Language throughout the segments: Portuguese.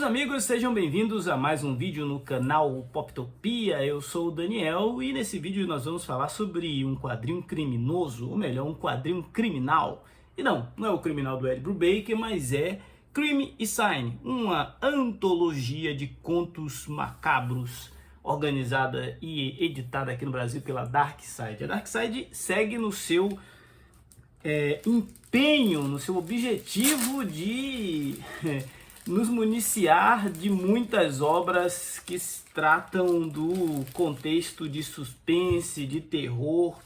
Queridos amigos, sejam bem-vindos a mais um vídeo no canal Poptopia. Eu sou o Daniel e nesse vídeo nós vamos falar sobre um quadrinho criminoso, ou melhor, um quadrinho criminal. E não é o criminal do Ed Brubaker, mas é Crime e Sign, uma antologia de contos macabros organizada e editada aqui no Brasil pela Darkside. A Darkside segue no seu empenho, no seu objetivo de nos municiar de muitas obras que tratam do contexto de suspense, de terror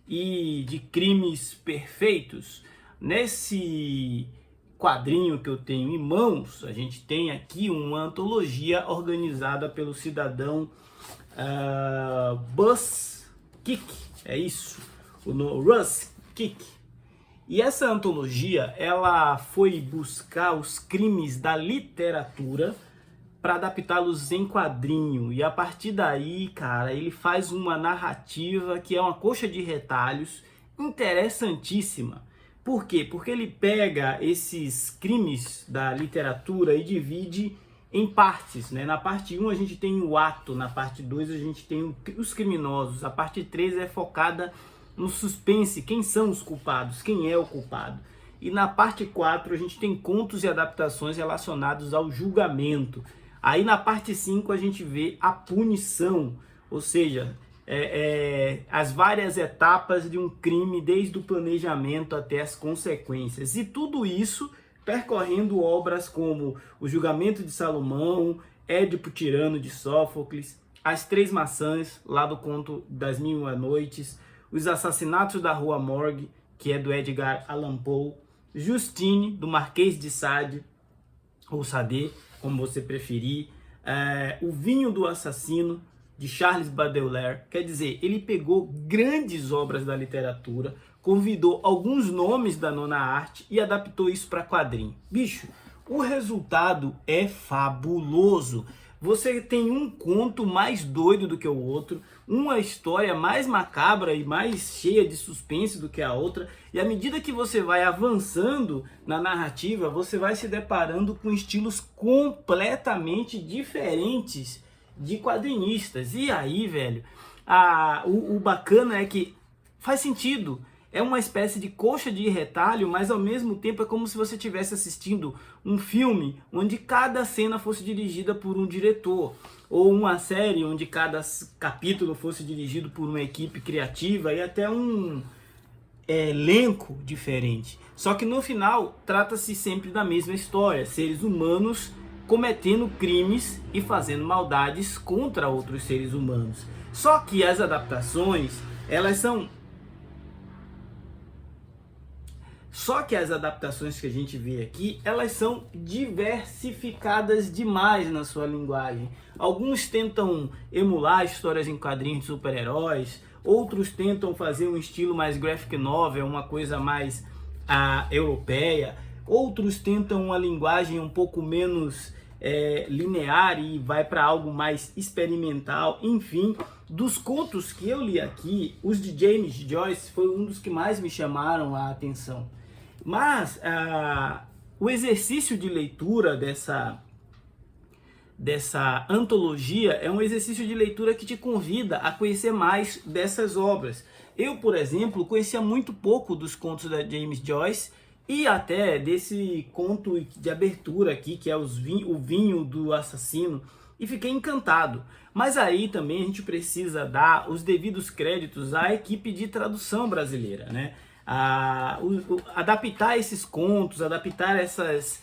e de crimes perfeitos. Nesse quadrinho que eu tenho em mãos, a gente tem aqui uma antologia organizada pelo cidadão Buzz Kick, é isso, o Russ Kick. E essa antologia, ela foi buscar os crimes da literatura para adaptá-los em quadrinho. E a partir daí, cara, ele faz uma narrativa que é uma coxa de retalhos interessantíssima. Por quê? Porque ele pega esses crimes da literatura e divide em partes, né? Na parte 1 a gente tem o ato, na parte 2 a gente tem os criminosos, a parte 3 é focada no suspense, quem são os culpados, quem é o culpado. E na parte 4 a gente tem contos e adaptações relacionados ao julgamento. Aí na parte 5 a gente vê a punição, ou seja, as várias etapas de um crime, desde o planejamento até as consequências. E tudo isso percorrendo obras como O Julgamento de Salomão, Édipo Tirano de Sófocles, As Três Maçãs, lá do conto das Mil e Uma Noites, Os Assassinatos da Rua Morgue, que é do Edgar Allan Poe, Justine, do Marquês de Sade, ou Sade, como você preferir, O Vinho do Assassino, de Charles Baudelaire. Quer dizer, ele pegou grandes obras da literatura, convidou alguns nomes da nona arte e adaptou isso para quadrinho. Bicho, o resultado é fabuloso. Você tem um conto mais doido do que o outro, uma história mais macabra e mais cheia de suspense do que a outra, e à medida que você vai avançando na narrativa, você vai se deparando com estilos completamente diferentes de quadrinistas. E aí, velho, o bacana é que faz sentido. É uma espécie de coxa de retalho, mas ao mesmo tempo é como se você estivesse assistindo um filme onde cada cena fosse dirigida por um diretor, ou uma série onde cada capítulo fosse dirigido por uma equipe criativa e até um elenco diferente. Só que no final trata-se sempre da mesma história, seres humanos cometendo crimes e fazendo maldades contra outros seres humanos. Só que as adaptações, as adaptações que a gente vê aqui, elas são diversificadas demais na sua linguagem. Alguns tentam emular histórias em quadrinhos de super-heróis, outros tentam fazer um estilo mais graphic novel, uma coisa mais europeia, outros tentam uma linguagem um pouco menos linear e vai para algo mais experimental. Enfim, dos contos que eu li aqui, os de James Joyce foi um dos que mais me chamaram a atenção. Mas o exercício de leitura dessa antologia é um exercício de leitura que te convida a conhecer mais dessas obras. Eu, por exemplo, conhecia muito pouco dos contos da James Joyce e até desse conto de abertura aqui, que é o Vinho do Assassino, e fiquei encantado. Mas aí também a gente precisa dar os devidos créditos à equipe de tradução brasileira, né? Adaptar esses contos, adaptar essas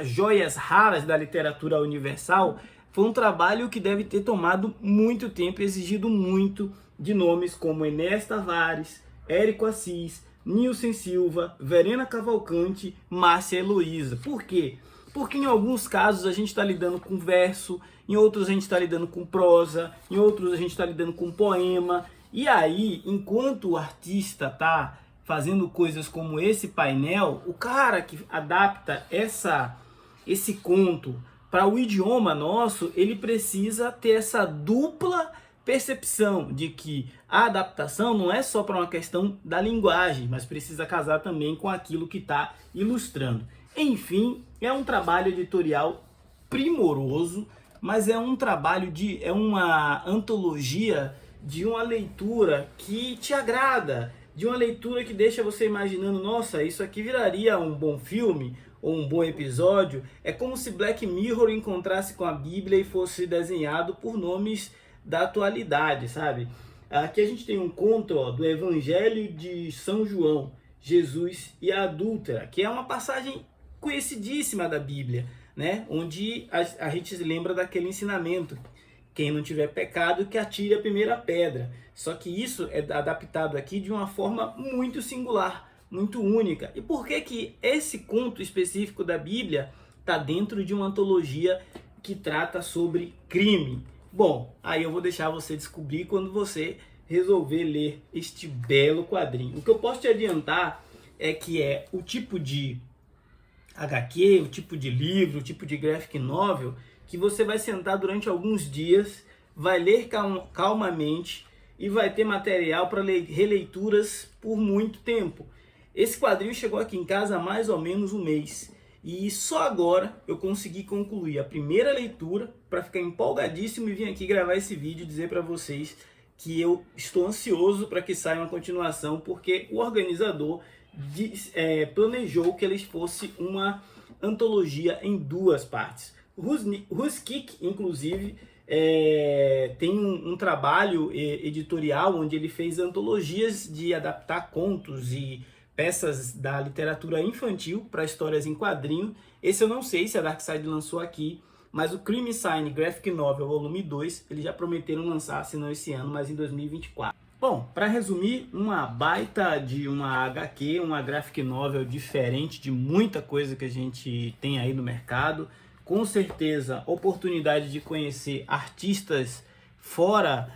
joias raras da literatura universal, foi um trabalho que deve ter tomado muito tempo e exigido muito de nomes como Enéas Tavares, Érico Assis, Nilson Silva, Verena Cavalcante, Márcia Heloísa. Por quê? Porque em alguns casos a gente está lidando com verso, em outros a gente está lidando com prosa, em outros a gente está lidando com poema. E aí, enquanto o artista está fazendo coisas como esse painel, o cara que adapta esse conto para o idioma nosso, ele precisa ter essa dupla percepção de que a adaptação não é só para uma questão da linguagem, mas precisa casar também com aquilo que está ilustrando. Enfim, é um trabalho editorial primoroso, mas é um trabalho é uma antologia de uma leitura que te agrada, de uma leitura que deixa você imaginando, nossa, isso aqui viraria um bom filme ou um bom episódio. É como se Black Mirror encontrasse com a Bíblia e fosse desenhado por nomes da atualidade, sabe? Aqui a gente tem um conto do Evangelho de São João, Jesus e a adúltera, que é uma passagem conhecidíssima da Bíblia, né? Onde a gente se lembra daquele ensinamento: quem não tiver pecado, que atire a primeira pedra. Só que isso é adaptado aqui de uma forma muito singular, muito única. E por que que esse conto específico da Bíblia está dentro de uma antologia que trata sobre crime? Bom, aí eu vou deixar você descobrir quando você resolver ler este belo quadrinho. O que eu posso te adiantar é que é o tipo de HQ, o tipo de livro, o tipo de graphic novel que você vai sentar durante alguns dias, vai ler calmamente e vai ter material para releituras por muito tempo. Esse quadrinho chegou aqui em casa há mais ou menos um mês e só agora eu consegui concluir a primeira leitura para ficar empolgadíssimo e vir aqui gravar esse vídeo e dizer para vocês que eu estou ansioso para que saia uma continuação, porque o organizador planejou que ele fosse uma antologia em 2 partes. Ruskik, inclusive, tem um trabalho editorial onde ele fez antologias de adaptar contos e peças da literatura infantil para histórias em quadrinho. Esse eu não sei se a Darkside lançou aqui, mas o Crime Sign Graphic Novel Volume 2, eles já prometeram lançar, se não esse ano, mas em 2024. Bom, para resumir, uma baita de uma HQ, uma graphic novel diferente de muita coisa que a gente tem aí no mercado. Com certeza, oportunidade de conhecer artistas fora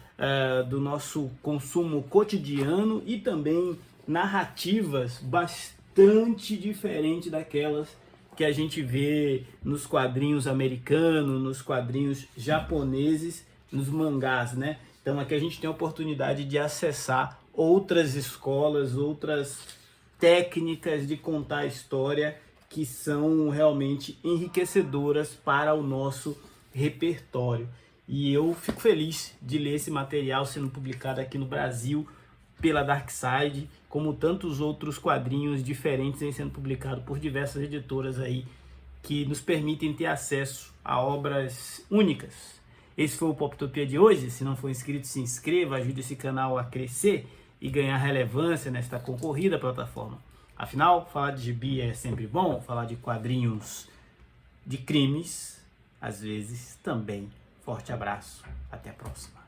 do nosso consumo cotidiano e também narrativas bastante diferentes daquelas que a gente vê nos quadrinhos americanos, nos quadrinhos japoneses, nos mangás, né? Então aqui a gente tem a oportunidade de acessar outras escolas, outras técnicas de contar a história que são realmente enriquecedoras para o nosso repertório. E eu fico feliz de ler esse material sendo publicado aqui no Brasil pela Darkside, como tantos outros quadrinhos diferentes vêm sendo publicados por diversas editoras aí que nos permitem ter acesso a obras únicas. Esse foi o Poptopia de hoje. Se não for inscrito, se inscreva, ajude esse canal a crescer e ganhar relevância nesta concorrida plataforma. Afinal, falar de gibi é sempre bom, falar de quadrinhos de crimes, às vezes também. Forte abraço, até a próxima.